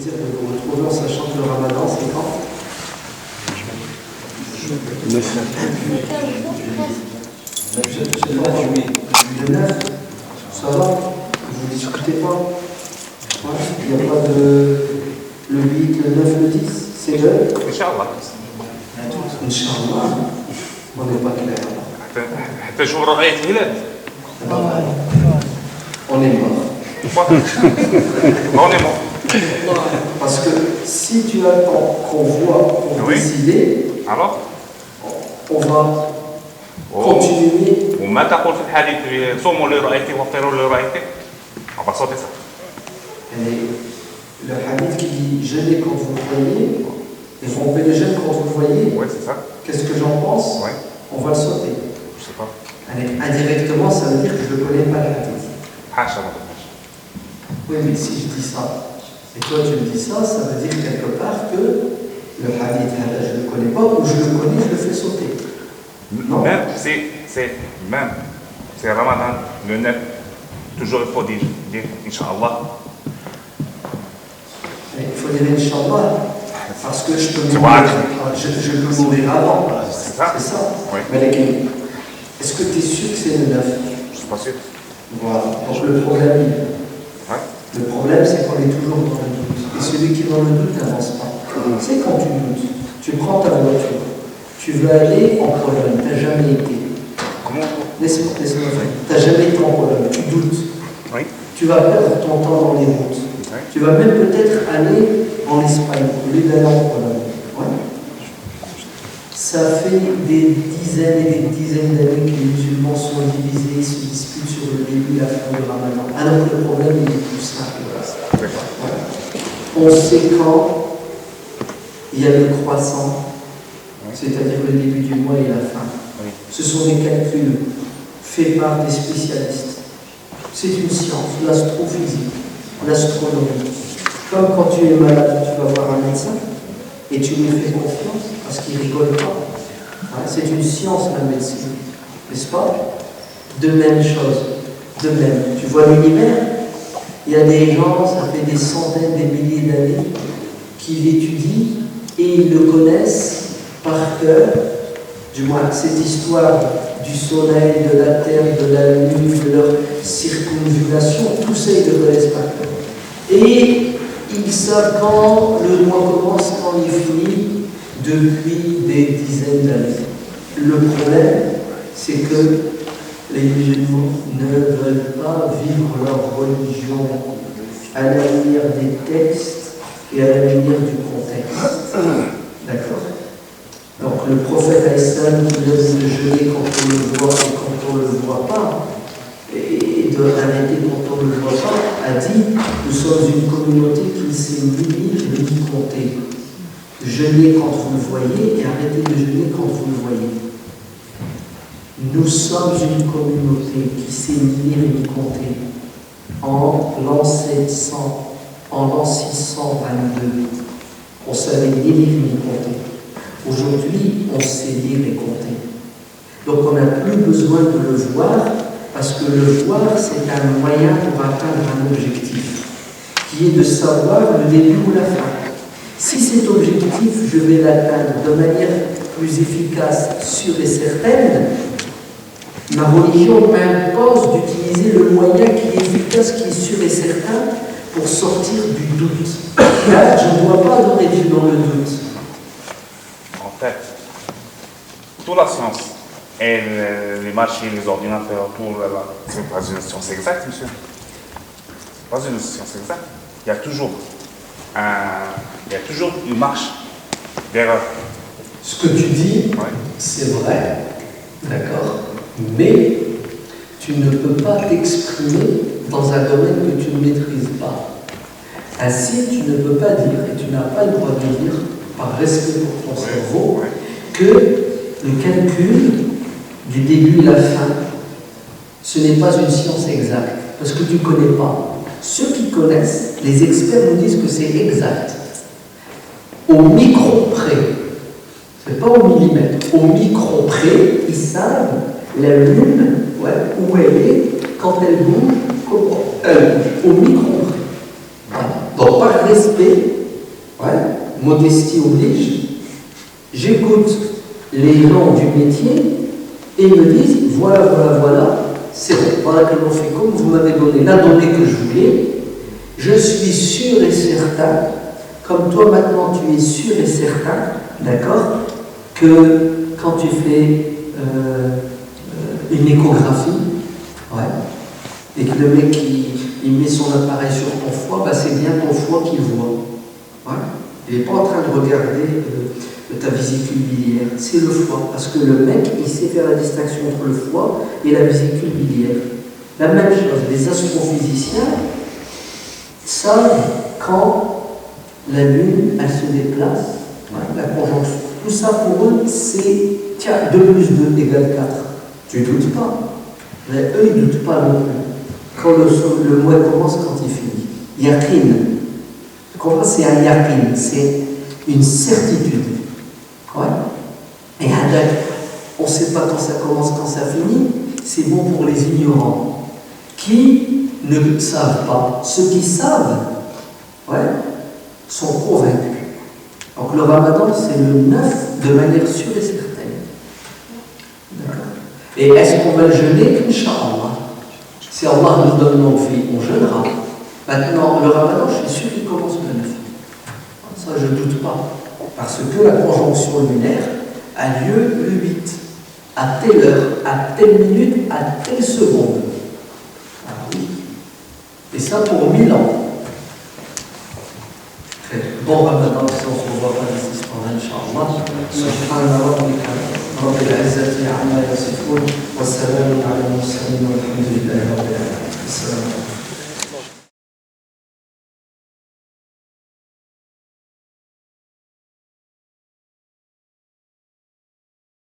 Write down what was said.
plaisir de vous retrouver en sachant que le ramadan, c'est quand? Le 9. Ça va? Vous ne discutez pas? Il n'y a pas de... Le 8, le 9, le 10? C'est le? Inch'Allah. Inch'Allah. On n'est pas clair. حتى نشوف رؤية الهلال. On est mort. On est mort. Parce que si tu attends qu'on voit pour décider, alors on va continuer. وما تقول في الحديث صوموا لرؤيته وافطروا لرؤيته. ببساطة ça. Le hadith qui dit jeûnez quand vous le voyez et rompez le jeûne quand vous le voyez. Oui, c'est ça. Qu'est-ce que j'en pense? Oui. On va le sauter. Je sais pas. Allez, indirectement, ça veut dire que je ne connais pas le hadith. Oui, mais si je dis ça, et toi tu me dis ça, ça veut dire quelque part que le hadith, je ne le connais pas, ou je le connais, je le fais sauter. Non. Même, c'est Ramadan, le 9, toujours il faut dire Inch'Allah. Il faut dire Inch'Allah, parce que je peux mourir avant. C'est ça. C'est ça. Oui. Mais est-ce que tu es sûr que c'est le 9? Je suis pas sûr. Voilà. Donc le problème, le problème, c'est qu'on est toujours dans le doute. Et celui qui est dans le doute n'avance pas. C'est quand tu doutes. Tu prends ta voiture. Tu veux aller en Pologne. Tu n'as jamais été. Comment? Laisse-moi faire. Tu n'as jamais été en Pologne. Tu doutes. Oui. Tu vas perdre ton temps dans les routes. Oui. Tu vas même peut-être aller en Espagne au lieu d'aller en Pologne. Ouais. Ça fait des dizaines et des dizaines d'années que les musulmans sont divisés, se disputent sur le début et la fin du Ramadan. Alors que le problème il est plus simple. Voilà. On sait quand il y a le croissant, c'est-à-dire le début du mois et la fin. Oui. Ce sont des calculs faits par des spécialistes. C'est une science, l'astrophysique, l'astronomie. Comme quand tu es malade, tu vas voir un médecin et tu lui fais confiance parce qu'il ne rigole pas. C'est une science, la médecine, n'est-ce pas? De même chose. De même, tu vois l'univers, il y a des gens, ça fait des centaines, des milliers d'années, qui l'étudient et ils le connaissent par cœur. Du moins, cette histoire du soleil, de la terre, de la lune, de leur circonvallation, tout ça, ils le connaissent par cœur. Et ils savent quand le mois commence, quand il finit, depuis des dizaines d'années. Le problème, c'est que les musulmans ne veulent pas vivre leur religion à la lumière des textes et à la lumière du contexte. D'accord? Donc le prophète Aïssan qui donne de jeûner quand on le voit et quand on ne le voit pas, et de arrêter quand on ne le voit pas, a dit nous sommes une communauté qui ne sait ni lire ni compter. Jeûnez quand vous le voyez et arrêtez de jeûner quand vous le voyez. Nous sommes une communauté qui sait ni lire ni compter. En l'an 700, en l'an 622, on savait ni lire ni compter. Aujourd'hui, on sait lire et compter. Donc on n'a plus besoin de le voir, parce que le voir, c'est un moyen pour atteindre un objectif, qui est de savoir le début ou la fin. Si cet objectif, je vais l'atteindre de manière plus efficace, sûre et certaine, ma religion m'impose d'utiliser le moyen qui est efficace, qui est sûr et certain, pour sortir du doute. Là, je ne vois pas d'origine dans le doute. En fait, toute la science et les machines, les ordinateurs, tout, c'est pas une science exacte, monsieur. C'est pas une science exacte. Il y a toujours une marche d'erreur. Ce que tu dis, c'est vrai, d'accord, mais tu ne peux pas t'exprimer dans un domaine que tu ne maîtrises pas. Ainsi, tu ne peux pas dire, et tu n'as pas le droit de dire, par respect pour ton cerveau, que le calcul du début et la fin, ce n'est pas une science exacte, parce que tu ne connais pas. Ceux qui connaissent, les experts nous disent que c'est exact. Au micro près, c'est pas au millimètre, au micro près, ils savent la lune, où elle est, quand elle bouge, comment elle bouge, au micro près. Voilà. Donc, par respect, ouais, modestie oblige, j'écoute les gens du métier et ils me disent voilà, c'est bon, voilà que l'on fait comme vous m'avez donné la donnée que je voulais, je suis sûr et certain, comme toi maintenant tu es sûr et certain, d'accord, que quand tu fais une échographie, ouais, et que le mec il met son appareil sur ton foie, bah c'est bien ton foie qu'il voit. Ouais. Il n'est pas en train de regarder ta vésicule biliaire, c'est le foie. Parce que le mec, il sait faire la distinction entre le foie et la vésicule biliaire. La même chose, les astrophysiciens savent quand la Lune, elle se déplace, ouais, la conjonction. Tout ça pour eux, c'est tiens, 2 plus 2 égale 4. Tu ne doutes pas. Mais eux, ils ne doutent pas non plus. Quand le mois commence, quand il finit. Yaqin. Tu comprends? C'est un yaqin, c'est une certitude. Ouais. Et on ne sait pas quand ça commence, quand ça finit. C'est bon pour les ignorants qui ne savent pas. Ceux qui savent, ouais, sont convaincus. Donc le ramadan, c'est le 9 de manière sûre et certaine. D'accord. Et est-ce qu'on va le jeûner? Inch'Allah. Si Allah nous donne nos vies, on jeûnera. Maintenant, le ramadan, je suis sûr qu'il commence le 9. Ça, je ne doute pas. Parce que la conjonction lunaire a lieu le 8. À telle heure, à telle minute, à telle seconde. Ah oui. Et ça pour 1000 ans. Bon ramadan, si on se revoit pas d'ici ce moment, Inch'Allah. Subhanallah, رب العزة عما يصفون والسلام على المرسلين والحمد لله رب العالمين. السلام عليكم.